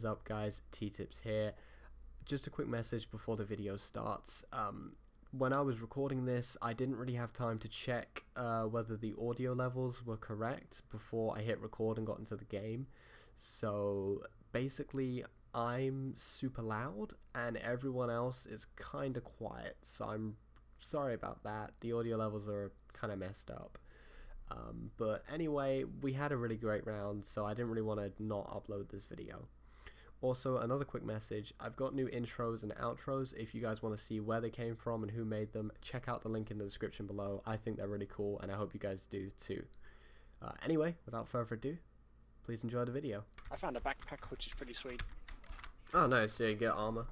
What is up, guys? T-Tips here. Just a quick message before the video starts. When I was recording this, I didn't really have time to check whether the audio levels were correct before I hit record and got into the game. So basically, I'm super loud and everyone else is kind of quiet. So I'm sorry about that. The audio levels are kind of messed up. But anyway, we had a really great round, so I didn't really want to not upload this video. Also, another quick message, I've got new intros and outros. If you guys want to see where they came from and who made them, check out the link in the description below. I think they're really cool, and I hope you guys do too. Anyway, without further ado, please enjoy the video. I found a backpack which is pretty sweet. Oh nice, so you get armor.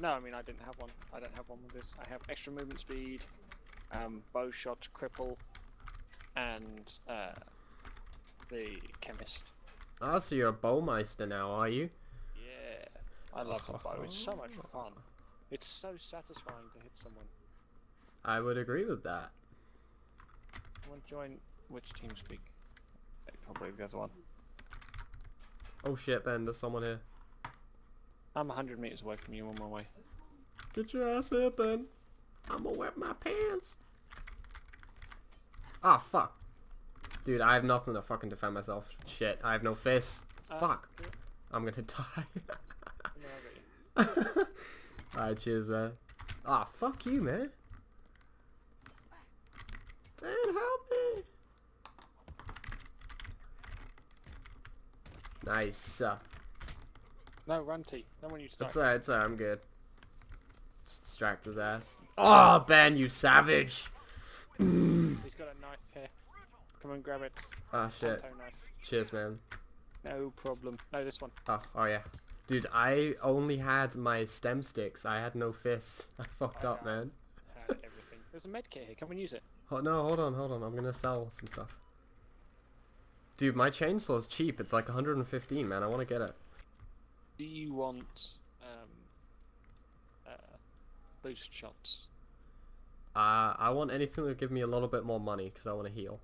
No, I mean I didn't have one. I don't have one with this. I have extra movement speed, bow shot, cripple, and the chemist. Ah, so you're a bowmeister now, are you? Yeah, I love the bow. It's so much fun. It's so satisfying to hit someone. I would agree with that. I want to join which team speak? Probably the other one. Oh shit, Ben, there's someone here. I'm 100 meters away from you on my way. Get your ass here, Ben. I'm gonna wet my pants. Ah, fuck. Dude, I have nothing to fucking defend myself. Shit, I have no fists. Fuck. I'm gonna die. No, I got you. Alright, cheers, man. Ah, fuck you, man. Man, help me. Nice. No, run T. Don't want you to die. It's alright, it's alright, I'm good. Just distract his ass. Oh, Ben, you savage. He's got a knife here. Come on, grab it. Oh, shit. Tanto knife. Cheers, man. No problem. No, this one. Oh yeah. Dude, I only had my stem sticks. I had no fists. I fucked up, man. Had everything. There's a med kit here. Come and use it. Oh, no, hold on. I'm gonna sell some stuff. Dude, my chainsaw's cheap. It's like 115, man. I want to get it. Do you want boost shots? I want anything that will give me a little bit more money because I want to heal.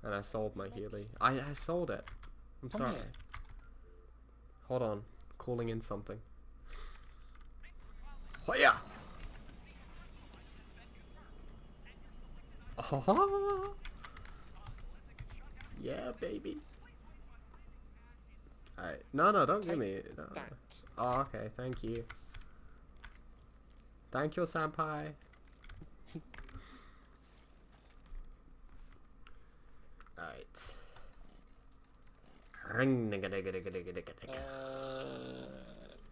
And I sold my healy. I sold it. I'm Come sorry. here. Hold on. Calling in something. Oh yeah. Oh yeah, baby. Alright. No, don't give me. No. That. Oh, okay. Thank you. Thank you, senpai. Alright.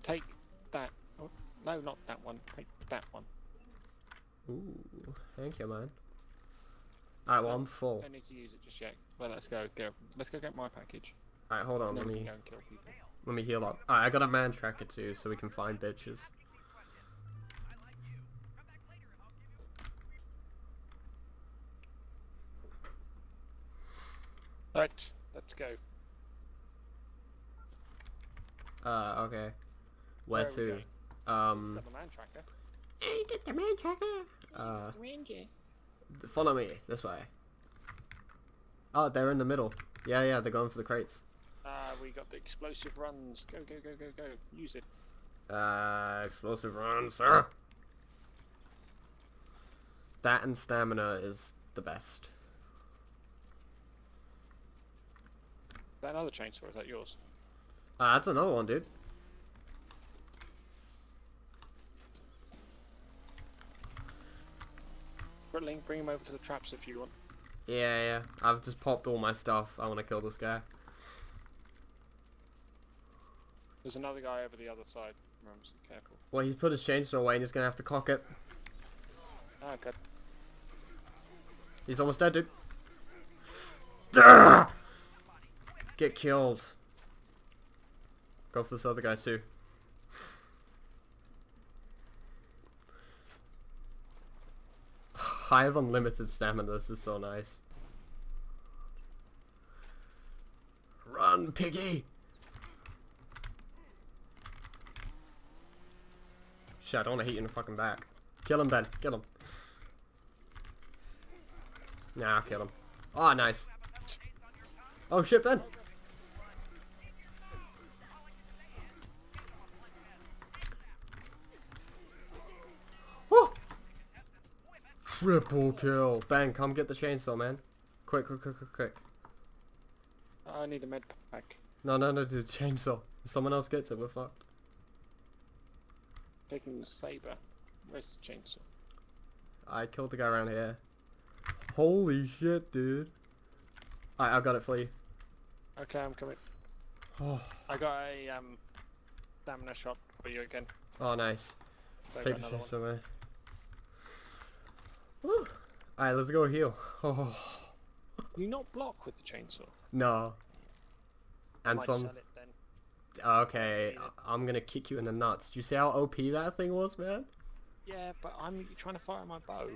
Take that. Oh, no, not that one. Take that one. Ooh, thank you, man. Alright, well, I'm full. Don't need to use it just yet. Well, let's go. Let's go get my package. Alright, hold on. And then Let we me can go and kill people. let me heal up. Alright, I got a man tracker too, so we can find bitches. Right, let's go. Okay. Where Where are we to? going? Got the man tracker. Hey, get the man tracker. Ranger. Follow me this way. Oh, they're in the middle. Yeah, they're going for the crates. We got the explosive runs. Go. Use it. Explosive run, sir. That and stamina is the best. Is that another chainsaw? Is that yours? That's another one, dude. Brilliant. Bring him over to the traps if you want. Yeah. I've just popped all my stuff. I want to kill this guy. There's another guy over the other side. Remember, so careful. Well, he's put his chainsaw away and he's going to have to cock it. Oh, good. He's almost dead, dude. Duh! Get killed. Go for this other guy too. I have unlimited stamina. This is so nice. Run, piggy! Shit, I don't want to hit you in the fucking back. Kill him, Ben. Kill him. Nah, I'll kill him. Oh, nice. Oh shit, Ben. Triple kill. Ben, come get the chainsaw, man. Quick, quick, quick, quick, quick. I need a med pack. No, dude, chainsaw. If someone else gets it, we're fucked. Taking the saber. Where's the chainsaw? I killed the guy around here. Holy shit, dude. I got it for you. Okay, I'm coming. Oh, I got a stamina shot for you again. oh nice. So I Take got the another one. chainsaw, man. Woo. Alright, let's go heal. Oh. Can you not block with the chainsaw? No. And Might some... sell it then. Okay, I'm gonna kick you in the nuts. Do you see how OP that thing was, man? Yeah, but I'm trying to fire my bow.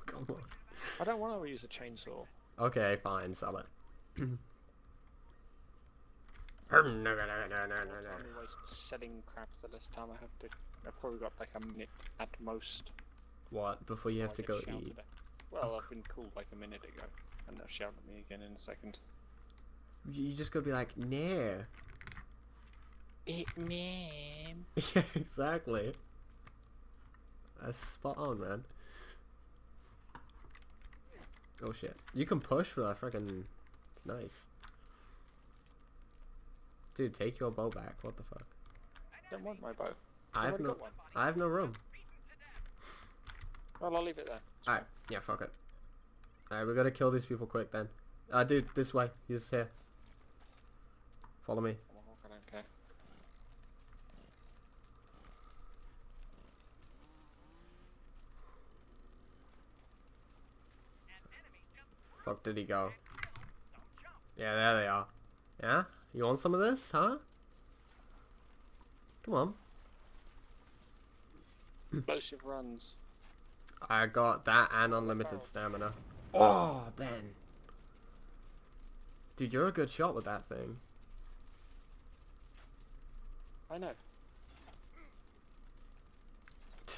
Come on. I don't want to use a chainsaw. Okay, fine, sell it. Time we waste selling crap the less time I have to. I've probably got like a minute at most. What? Before you have I to get go shouted eat? at. Well, I've been called like a minute ago, and they'll shout at me again in a second. You just gotta be like, nah. Man. Yeah, exactly. That's spot on, man. Oh shit. You can push for that freaking... It's nice. Dude, take your bow back. What the fuck? I don't want my bow. I have already no... got one. I have no room. Well, I'll leave it there. Alright, yeah, fuck it. Alright, we gotta kill these people quick then. Dude, this way. He's here. Follow me. I don't care. Fuck did he go? Yeah, there they are. Yeah? You want some of this, huh? Come on. Explosive runs. I got that and unlimited stamina. Oh, Ben. Dude, you're a good shot with that thing. I know.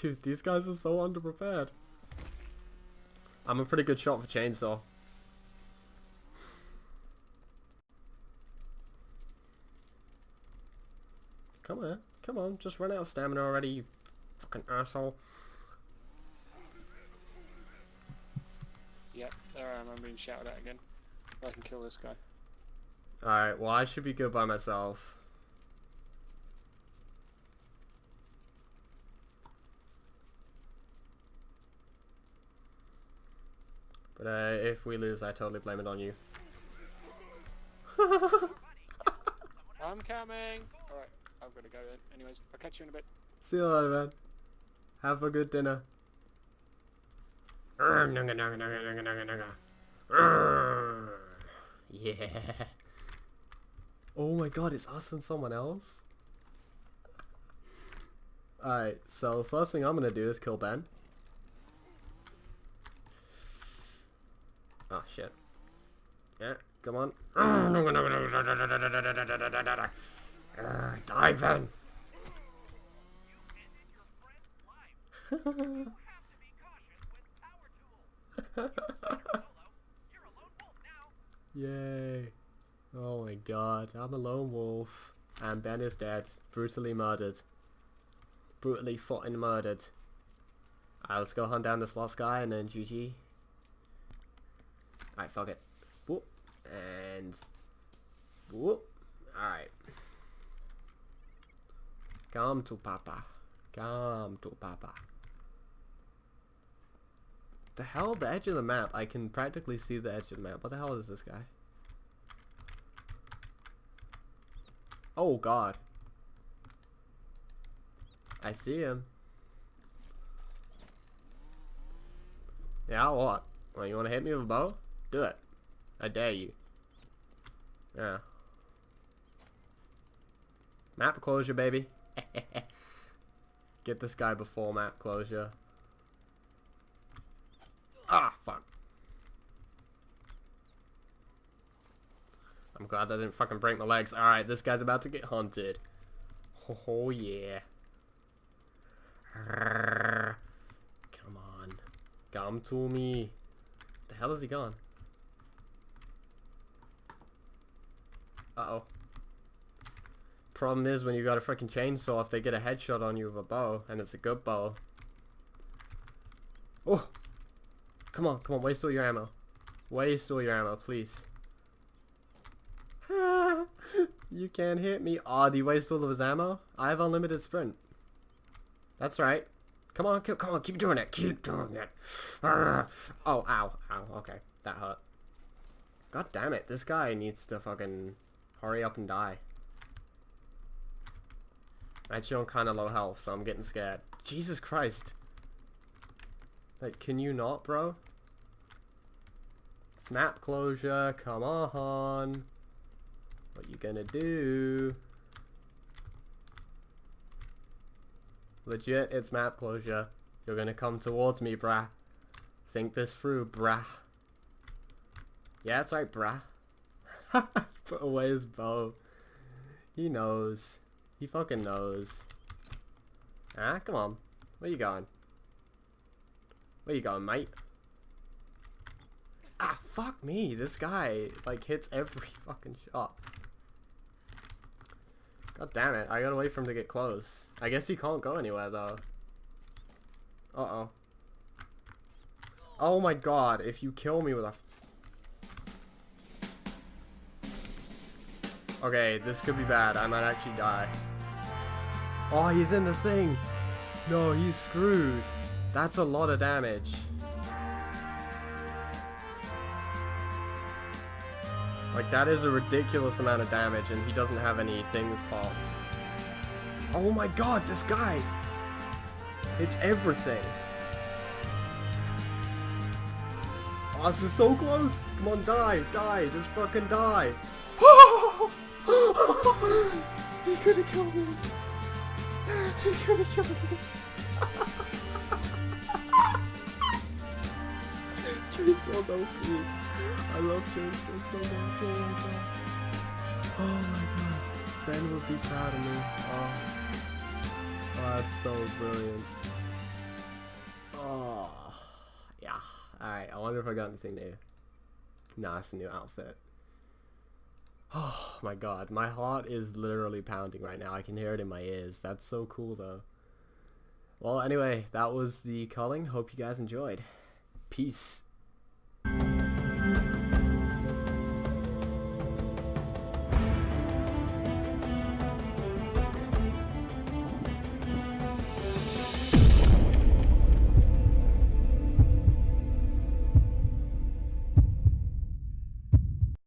Dude, these guys are so underprepared. I'm a pretty good shot for chainsaw. Come on, just run out of stamina already, you fucking asshole. Yep, there I am. I'm being shouted at again. I can kill this guy. Alright, well I should be good by myself. But if we lose, I totally blame it on you. I'm coming! Alright, I've got to go then. Anyways, I'll catch you in a bit. See you later, man. Have a good dinner. Yeah. Oh my god, it's us and someone else? Alright, so first thing I'm gonna do is kill Ben. Oh shit. Yeah, come on. Die, Ben! Yay. Oh my god, I'm a lone wolf. And Ben is dead. Brutally murdered. Brutally fought and murdered. Alright, let's go hunt down this last guy and then GG. Alright, fuck it. Whoop. And... whoop. Alright. Come to Papa. Come to Papa. The hell? The edge of the map. I can practically see the edge of the map. What the hell is this guy? Oh god. I see him. Yeah, what? Well, you wanna hit me with a bow? Do it. I dare you. Yeah. Map closure, baby. Get this guy before map closure. Ah, fuck. I'm glad I didn't fucking break my legs. Alright, this guy's about to get hunted. Oh, yeah. Come on. Come to me. The hell is he gone? Uh-oh. Problem is, when you got a freaking chainsaw, if they get a headshot on you with a bow, and it's a good bow, Oh! Come on, come on, waste all your ammo. Waste all your ammo, please. You can't hit me. Oh, do you waste all of his ammo? I have unlimited sprint. That's right. Come on, come on, keep doing it. Keep doing it. Oh, ow, ow. Okay, that hurt. God damn it, this guy needs to fucking hurry up and die. Actually, I'm kind of low health, so I'm getting scared. Jesus Christ. Like, can you not, bro? Snap closure, come on. What you gonna do? Legit, it's map closure. You're gonna come towards me, brah. Think this through, brah. Yeah, that's right, brah. Put away his bow. He knows. He fucking knows. Ah, come on. Where you going? Where you going, mate? Ah, fuck me. This guy, like, hits every fucking shot. God damn it. I gotta wait for him to get close. I guess he can't go anywhere, though. Uh-oh. Oh my god. If you kill me with a... Okay, this could be bad. I might actually die. Oh, he's in the thing. No, he's screwed. That's a lot of damage. Like, that is a ridiculous amount of damage, and he doesn't have any things popped. Oh my god, this guy! It's everything. Oh, this is so close! Come on, die! Die! Just fucking die! He could have killed me! He could have killed me! Chainsaw's OP. I love Chainsaw so much. Oh my gosh. Oh my gosh. Ben would be proud of me. Oh, that's so brilliant. Oh, yeah. Alright, I wonder if I got anything new. Nah, it's a new outfit. Oh my god, my heart is literally pounding right now. I can hear it in my ears. That's so cool though. Well, anyway, that was the culling. Hope you guys enjoyed. Peace.